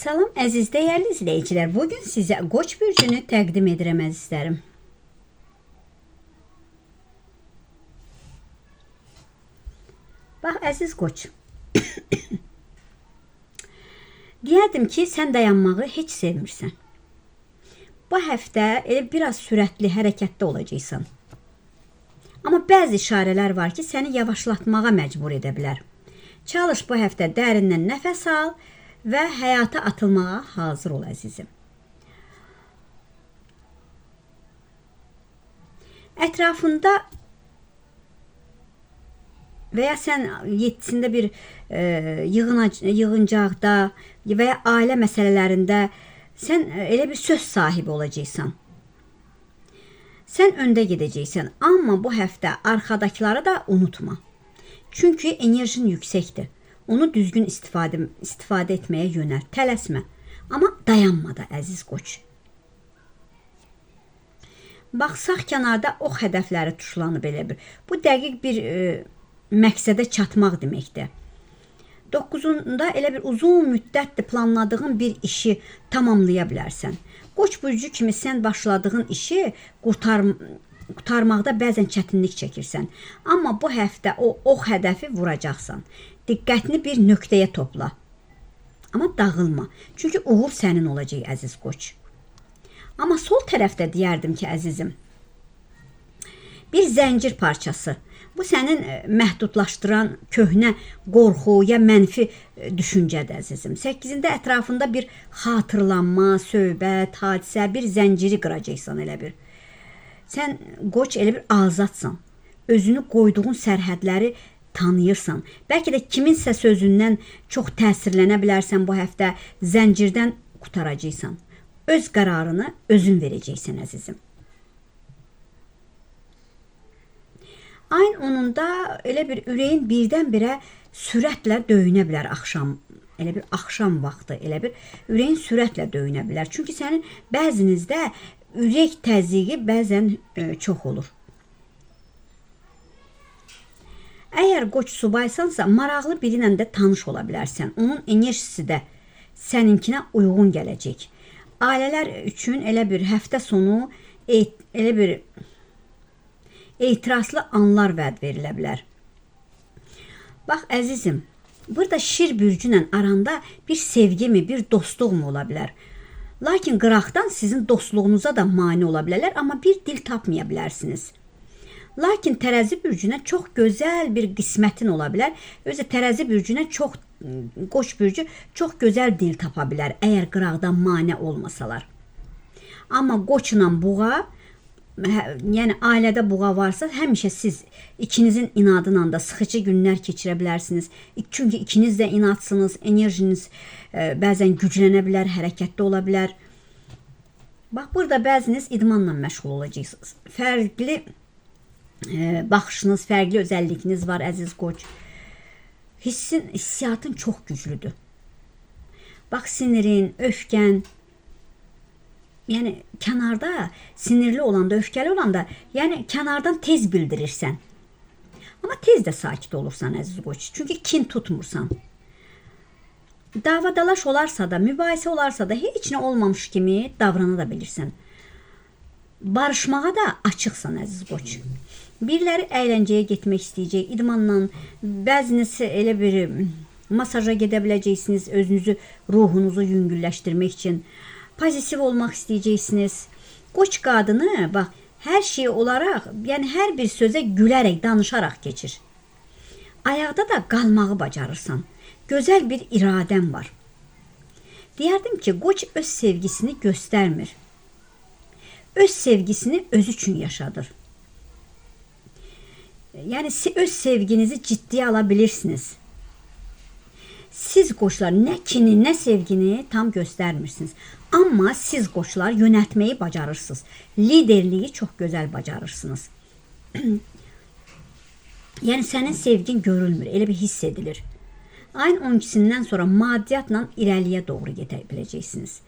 Salam əziz dəyərli izləyicilər. Bugün sizə Qoç bürcünü təqdim edirəm əzizlərim. Bax əziz Qoç. Deyərdim ki, sən dayanmağı heç sevmirsən. Bu həftə elə biraz sürətli hərəkətdə olacaqsan. Amma bəzi işarələr var ki, səni yavaşlatmağa məcbur edə bilər. Çalış bu həftə dərindən nəfəs al və həyata atılmağa hazır ol əzizim. Ətrafında və ya sən yetisində bir yığıncaqda və ya ailə məsələlərində sən elə bir söz sahibi olacaqsan. Sən öndə gedəcəksən, amma bu həftə arxadakıları da unutma. Çünki enerjin yüksəkdir. Onu düzgün istifadə etməyə yönəl, tələsmə. Amma dayanma da əziz Qoç. Bax, sağ kənarda ox hədəfləri tuşlanıb elə bir. Bu dəqiq bir məqsədə çatmaq deməkdir. 9-unda elə bir uzun müddətdir planladığın bir işi tamamlaya bilərsən. Qoç burcu kimi sən başladığın işi qurtarmaqda bəzən çətinlik çəkirsən. Amma bu həftə o ox hədəfi vuracaqsan. Diqqətini bir nöqtəyə topla. Amma dağılma. Çünki uğur sənin olacaq əziz Qoç. Amma sol tərəfdə deyərdim ki, əzizim, bir zəncir parçası. Bu sənin məhdudlaşdıran köhnə qorxu ya mənfi düşüncədir əzizim. 8-də ətrafında bir xatırlanma, söhbət, hadisə, bir zənciri qıracaqsan elə bir. Sən Qoç elə bir azadsan. Özünü qoyduğun sərhədləri tanıyırsan. Bəlkə də kiminsə sözündən çox təsirlənə bilərsən bu həftə. Zəncirdən qutaracaqsan. Öz qərarını özün verəcəksən əzizim. Ayın 10-unda elə bir ürəyin birdən-birə sürətlə döyünə bilər axşam. Elə bir axşam vaxtı, elə bir ürəyin sürətlə döyünə bilər. Çünki sənin bəzinizdə ürək təzyiqi bəzən çox olur. Əgər Qoç subaysansa, maraqlı biri ilə də tanış ola bilərsən. Onun enerjisi də səninkinə uyğun gələcək. Ailələr üçün elə bir həftə sonu elə bir etirazlı anlar vəd verilə bilər. Bax əzizim, burada şir bürcünlə aranda bir sevgimi, bir dostluqmu ola bilər. Lakin qıraqdan sizin dostluğunuza da mane ola bilərlər, amma bir dil tapmaya bilərsiniz. Lakin tərəzi bürcünə çox gözəl bir qismətin ola bilər. Özü tərəzi bürcünə Qoç bürcü çox gözəl dil tapa bilər, əgər qıraqdan mane olmasalar. Amma Qoçla buğa, yəni ailədə buğa varsa, həmişə siz ikinizin inadıyla da sıxıcı günlər keçirə bilərsiniz. Çünki ikiniz də inadsınız, enerjiniz bəzən güclənə bilər, hərəkətdə ola bilər. Bax, burada bəziniz idmanla məşğul olacaqsınız. Fərqli baxışınız, fərqli özəllikiniz var əziz Qoç. Hissiyatın çox güclüdür. Bax, sinirin, öfkən, yəni kənarda sinirli olanda, öfkəli olanda, yəni kənardan tez bildirirsən. Amma tez də sakit olursan əziz Qoç. Çünki kin tutmursan. Davadalaş olarsa da, mübahisə olarsa da heç nə olmamış kimi davrana da bilirsən. Barışmağa da açıqsan əziz Qoç. Biriləri əyləncəyə getmək istəyəcək, idmanla, bəziniz elə bir masaja gedə biləcəksiniz, özünüzü, ruhunuzu yüngülləşdirmək üçün. Pozitiv olmaq istəyəcəksiniz. Qoç qadını, bax, hər şey olaraq, yəni hər bir sözə gülərək, danışaraq keçir. Ayaqda da qalmağı bacarırsan. Gözəl bir iradən var. Deyərdim ki, Qoç öz sevgisini göstərmir. Öz sevgisini özü üçün yaşadır. Yəni, öz sevginizi ciddiyə ala bilirsiniz. Siz Qoçlar nə kini, nə sevgini tam göstərmirsiniz. Amma siz Qoçlar yönətməyi bacarırsınız. Liderliyi çox gözəl bacarırsınız. Yəni, sənin sevgin görülmür, elə bir hiss edilir. Ayın 12-sindən sonra maddiyyatla irəliyə doğru gedə biləcəksiniz.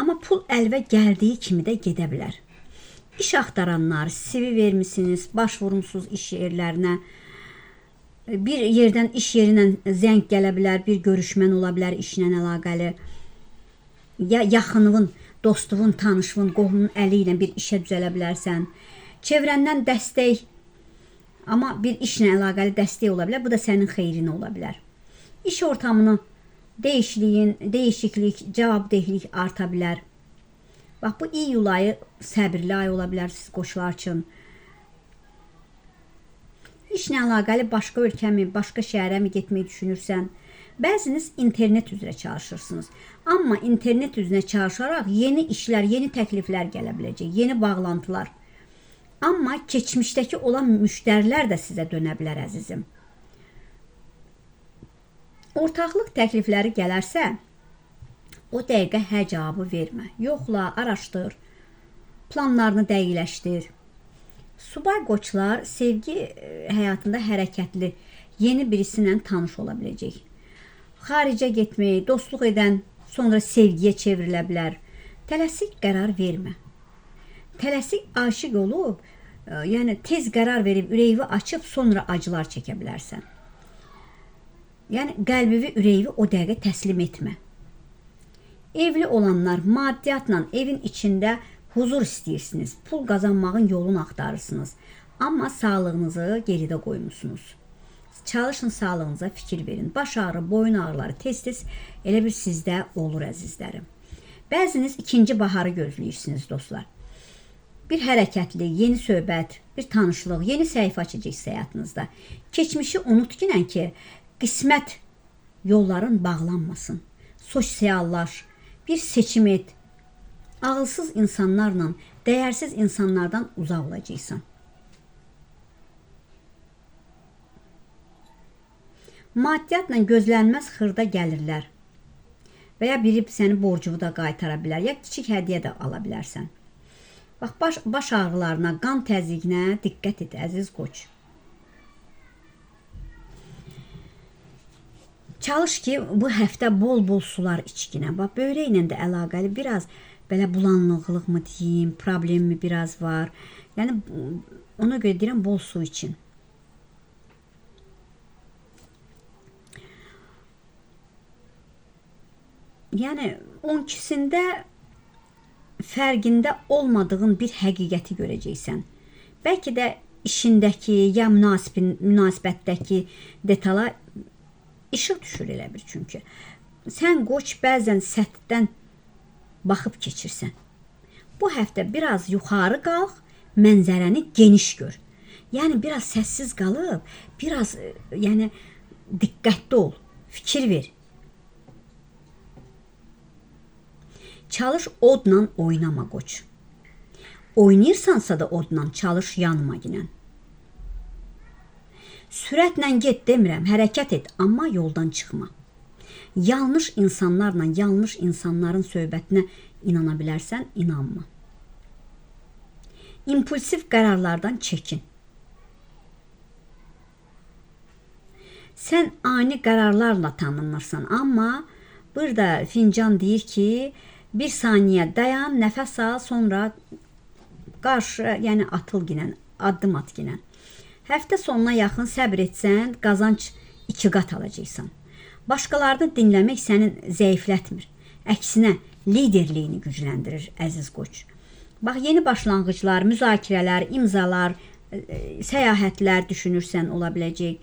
Amma pul əlvə gəldiyi kimi də gedə bilər. İş axtaranlar, CV vermişsiniz, başvurmuşsunuz iş yerlərinə. Bir yerdən, iş yerindən zəng gələ bilər, bir görüşmən ola bilər işlə əlaqəli. Ya yaxınının, dostluğun, tanışının, qohumun əli ilə bir işə düzələ bilərsən. Çevrəndən dəstək, amma bir işlə əlaqəli dəstək ola bilər. Bu da sənin xeyrinə ola bilər. İş ortamını dəyişiklik, cavabdehlik arta bilər. Bax, bu iyul ayı səbirli ay ola bilər siz qoçlar üçün. İşlə əlaqəli başqa ölkəmi, başqa şəhərə mi getməyi düşünürsən? Bəziniz internet üzrə çalışırsınız. Amma internet üzrə çalışaraq yeni işlər, yeni təkliflər gələ biləcək, yeni bağlantılar. Amma keçmişdəki olan müştərilər də sizə dönə bilər, əzizim. Ortaqlıq təklifləri gələrsə, o dəqiqə hə cavabı vermə. Yoxla, araşdır, planlarını dəqiqləşdir. Subay qoçlar sevgi həyatında hərəkətli, yeni birisilə tanış ola biləcək. Xaricə getmək, dostluq edən sonra sevgiyə çevrilə bilər. Tələsik qərar vermə. Tələsik aşiq olub, yəni tez qərar verib, ürəyi açıb sonra acılar çəkə bilərsən. Yəni qəlbivi, ürəyi o dəqiqə təslim etmə. Evli olanlar maddiyyatla evin içində huzur istəyirsiniz, pul qazanmağın yolunu axtarırsınız. Amma sağlığınızı geridə qoymusunuz. Çalışın, sağlığınıza fikir verin. Baş ağrı, boyun ağrıları tez-tez elə bir sizdə olur, əzizlərim. Bəziniz ikinci baharı gözləyirsiniz, dostlar. Bir hərəkətli, yeni söhbət, bir tanışlıq, yeni səhifə açacaqsınız həyatınızda. Keçmişi unutginən ki, qismət yolların bağlanmasın. Sosiallaş, bir seçim et. Ağılsız insanlarla, dəyərsiz insanlardan uzaq olacaqsan. Maddiyyatla gözlənməz xırda gəlirlər və ya biri səni borcunu da qaytara bilər, ya kiçik hədiyyə də ala bilərsən. Bax, baş ağrılarına, qan təzyiqinə diqqət et, əziz qoç. Çalış ki, bu həftə bol-bol sular içkinə. Bax, böyrəklə də əlaqəli biraz belə bulanıqlıq mı deyim, problem mi biraz var. Yəni, ona görə deyirəm, bol su için. Yəni, 12-sində fərqində olmadığın bir həqiqəti görəcəksən. Bəlkə də işindəki, ya münasibətdəki detala işıq düşür elə bir çünki. Sən qoç bəzən səthdən baxıb keçirsən. Bu həftə biraz yuxarı qalx, mənzərəni geniş gör. Yəni, biraz səssiz qalıb, biraz diqqətli ol, fikir ver. Çalış, odla oynama qoç. Oynayırsansa da odla çalış, yanma ginən. Sürətlə get demirəm, hərəkət et, amma yoldan çıxma. Yanlış insanlarla, yanlış insanların söhbətinə inana bilərsən, inanma. İmpulsiv qərarlardan çəkin. Sən ani qərarlarla tanınırsan, amma burada fincan deyir ki, bir saniyə dayan, nəfəs al, sonra qarşı, yəni atıl ginən, addım at ginən. Həftə sonuna yaxın səbr etsən, qazanc 2 qat alacaqsan. Başqalarını dinləmək sənin zəiflətmir. Əksinə, liderliyini gücləndirir, əziz qoç. Bax, yeni başlanğıclar, müzakirələr, imzalar, səyahətlər düşünürsən ola biləcək.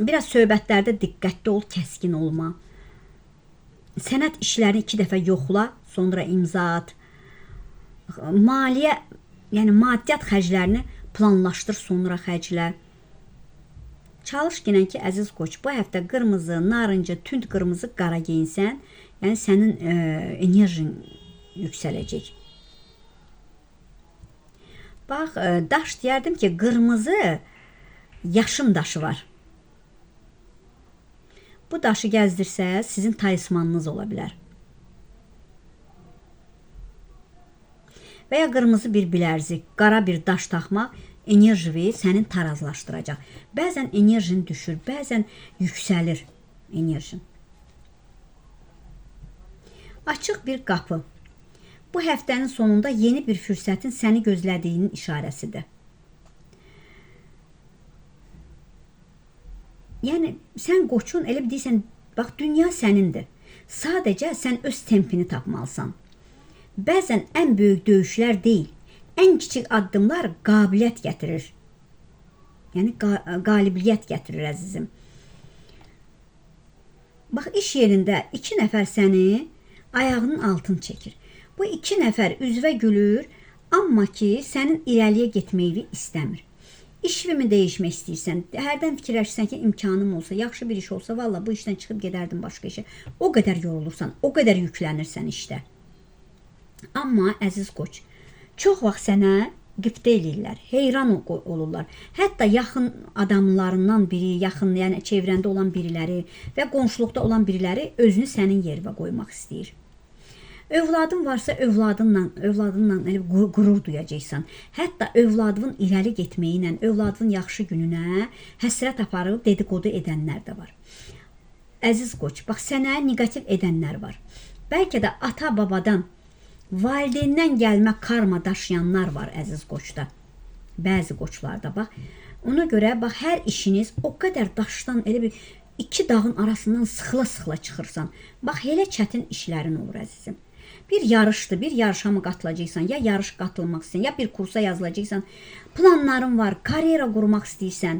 Biraz söhbətlərdə diqqətli ol, kəskin olma. Sənət işlərini 2 dəfə yoxla, sonra imza at. Maliyyə, yəni maddiyyat xərclərini planlaşdır, sonra xərclə. Çalış ginən ki, əziz qoç, bu həftə qırmızı, narıncı, tünd qırmızı, qara geyinsən, yəni sənin enerjin yüksələcək. Bax, daş deyərdim ki, qırmızı yaşım daşı var. Bu daşı gəzdirsəz, sizin talismanınız ola bilər. Və ya qırmızı bir bilərzik, qara bir daş taxmaq enerjini sənin tarazlaşdıracaq. Bəzən enerjin düşür, bəzən yüksəlir enerjin. Açıq bir qapı. Bu həftənin sonunda yeni bir fürsətin səni gözlədiyinin işarəsidir. Yəni sən qoçun elə bir deyirsən, bax dünya sənindir. Sadəcə sən öz tempini tapmalısan. Bəzən ən böyük döyüşlər deyil, ən kiçik addımlar qabiliyyət gətirir. Yəni qalibiyyət gətirir əzizim. Bax iş yerində 2 nəfər səni ayağının altını çəkir. Bu 2 nəfər üzvə gülür, amma ki sənin irəliyə getməyi istəmir. İşimi dəyişmək istəyirsən, hərdən fikirləşirsən ki, imkanım olsa, yaxşı bir iş olsa, valla bu işdən çıxıb gedərdim başqa işə. O qədər yorulursan, o qədər yüklənirsən işdə. Amma əziz qoç, çox vaxt sənə qibtə eləyirlər, heyran olurlar. Hətta yaxın adamlarından biri, yaxın, yəni çevrəndə olan biriləri və qonşuluqda olan biriləri özünü sənin yerinə qoymaq istəyir. Övladın varsa övladınla qürur duyacaqsan. Hətta övladının irəli getməyi ilə, övladının yaxşı gününə həsrət aparıb dedikodu edənlər də var. Əziz qoç, bax sənə negativ edənlər var. Bəlkə də ata-babadan, valideyndən gəlmə karma daşıyanlar var əziz qoçda. Bəzi qoçlarda bax. Ona görə bax hər işiniz o qədər daşdan elə bir 2 dağın arasından sıxıla-sıxıla çıxırsan. Bax elə çətin işlərin olur əzizim. Bir yarışdır, bir yarışa mı qatılacaqsan, ya yarış qatılmaq istəyirsən, ya bir kursa yazılacaqsan, planların var, karyera qurmaq istəyirsən.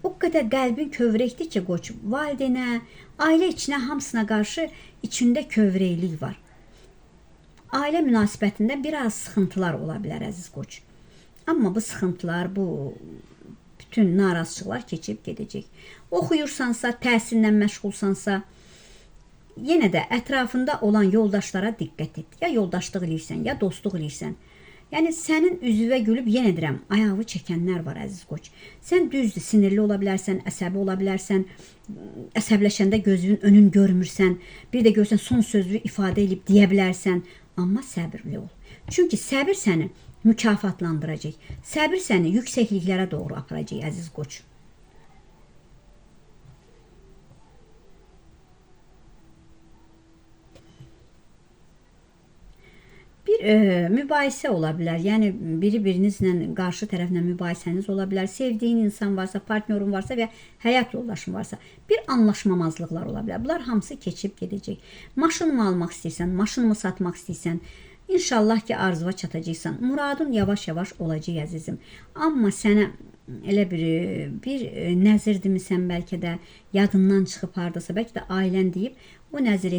O qədər qəlbin kövrəkdir ki, qoç, valideynə, ailə içinə, hamısına qarşı içində kövrəklik var. Ailə münasibətində biraz sıxıntılar ola bilər əziz qoç. Amma bu sıxıntılar, bu bütün narazıçılıqlar keçib gedəcək. Oxuyursansa, təhsillə məşğulsansa, yenə də ətrafında olan yoldaşlara diqqət et. Ya yoldaşlıq eləyirsən, ya dostluq eləyirsən. Yəni sənin üzvə gülüb yenə deyirəm, ayağı çəkənlər var əziz qoç. Sən düzdür, sinirli ola bilərsən, əsəbi ola bilərsən, əsəbləşəndə gözünün önün görmürsən, bir də görsən son sözü ifadə edib deyə bilərsən, amma səbirli ol. Çünki səbir səni mükafatlandıracaq. Səbir səni yüksəkliklərə doğru aparacaq əziz qoç. Bir mübahisə ola bilər. Yəni biri-birinizlə, qarşı tərəflə mübahisəniz ola bilər. Sevdiyin insan varsa, partnyorun varsa və həyat yoldaşın varsa, bir anlaşmamazlıqlar ola bilər. Bunlar hamısı keçib gedəcək. Maşın mı almaq istəyirsən, maşın mı satmaq istəyirsən, İnşallah ki arzuna çatacaqsan. Muradın yavaş-yavaş olacaq əzizim. Amma sənə elə bir nəzir demisən, bəlkə də yadından çıxıb hardasa, bəlkə də ailən deyib, o nəzir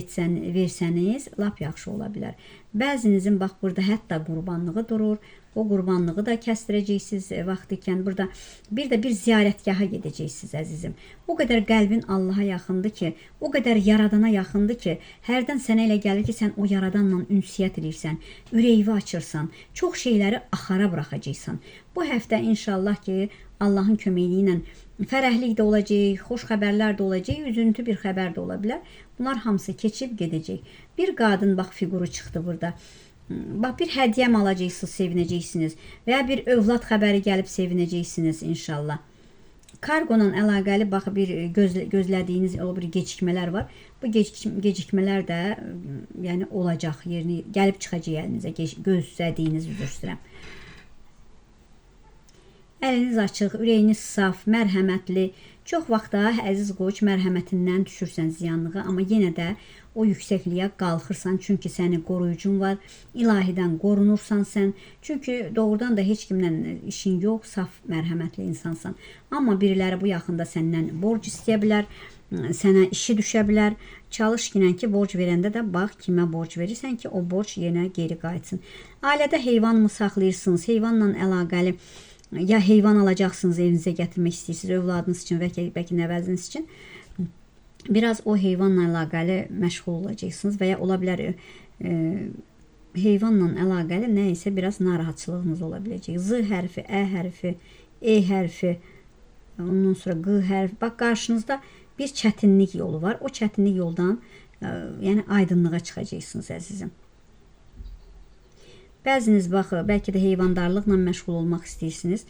versəniz, lap yaxşı ola bilər. Bəzinizin bax burada hətta qurbanlığı durur. O qurbanlığı da kəsdirəcəksiniz vaxtı ikən. Burada bir də bir ziyarətgaha gedəcəksiniz əzizim. O qədər qəlbin Allaha yaxındır ki, o qədər yaradana yaxındır ki, hərdən sənə elə gəlir ki, sən o yaradanla ünsiyyət edirsən, ürəyini açırsan, çox şeyləri axara buraxacaqsan. Bu həftə inşallah ki, Allahın köməkliyi ilə fərəhlik də olacaq, xoş xəbərlər də olacaq, üzüntü bir xəbər də ola bilər. Bunlar hamısı keçib gedəcək. Bir qadın bax figuru çıxdı burada. Bax bir hədiyyə alacaqsınız, sevinəcəksiniz və ya bir övlad xəbəri gəlib sevinəcəksiniz inşallah. Karqonla əlaqəli bax bir gözlədiyiniz o bir gecikmələr var. Bu gecikmələr də yəni olacaq, yerinə gəlib çıxacaq əlinizə, gözlədiyiniz üzr istəyirəm. Əliniz açıq, ürəyiniz saf, mərhəmətli. Çox vaxtda əziz qoç mərhəmətindən düşürsən ziyanlığa, amma yenə də o yüksəkliyə qalxırsan, çünki sənin qoruyucun var, ilahidən qorunursan sən, çünki doğrudan da heç kimlə işin yox, saf, mərhəmətli insansan. Amma biriləri bu yaxında səndən borc istəyə bilər, sənə işi düşə bilər. Çalış ki, borc verəndə də bax kimə borc verirsən ki, o borc yenə geri qayıtsın. Ailədə heyvan mı saxlayırsınız, heyvanla əlaqəli ya heyvan alacaqsınız, evinizə gətirmək istəyirsiniz, övladınız üçün və bəlkə nəvəziniz üçün. Biraz o heyvanla əlaqəli məşğul olacaqsınız və ya ola bilər heyvanla əlaqəli nə isə biraz narahatçılığınız ola biləcək. Z hərfi, ə hərfi, e hərfi, ondan sonra q hərfi. Bax qarşınızda bir çətinlik yolu var. O çətinlik yoldan yəni aydınlığa çıxacaqsınız əzizim. Bəziniz bax, bəlkə də heyvandarlıqla məşğul olmaq istəyirsiniz.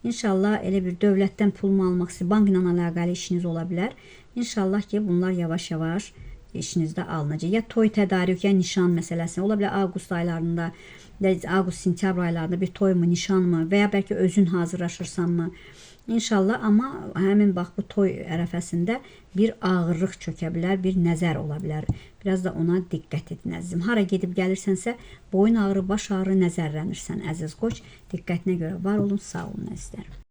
İnşallah elə bir dövlətdən pul mu almaq istəyirsiniz, bankla əlaqəli işiniz ola bilər. İnşallah ki, bunlar yavaş-yavaş işinizdə alınacaq. Ya toy tədarük, ya nişan məsələsi. Ola bilər avqust aylarında, avqust-sentyabr aylarında bir toy mu, nişan mı və ya bəlkə özün hazırlaşırsan mı? İnşallah, amma həmin bax bu toy ərəfəsində bir ağırlıq çökə bilər, bir nəzər ola bilər. Biraz da ona diqqət edin əzizim. Hara gedib gəlirsənsə, boyun ağrı, baş ağrı nəzərlənirsən əziz qoç. Diqqətinə görə var olun, sağ olun əzizlərim.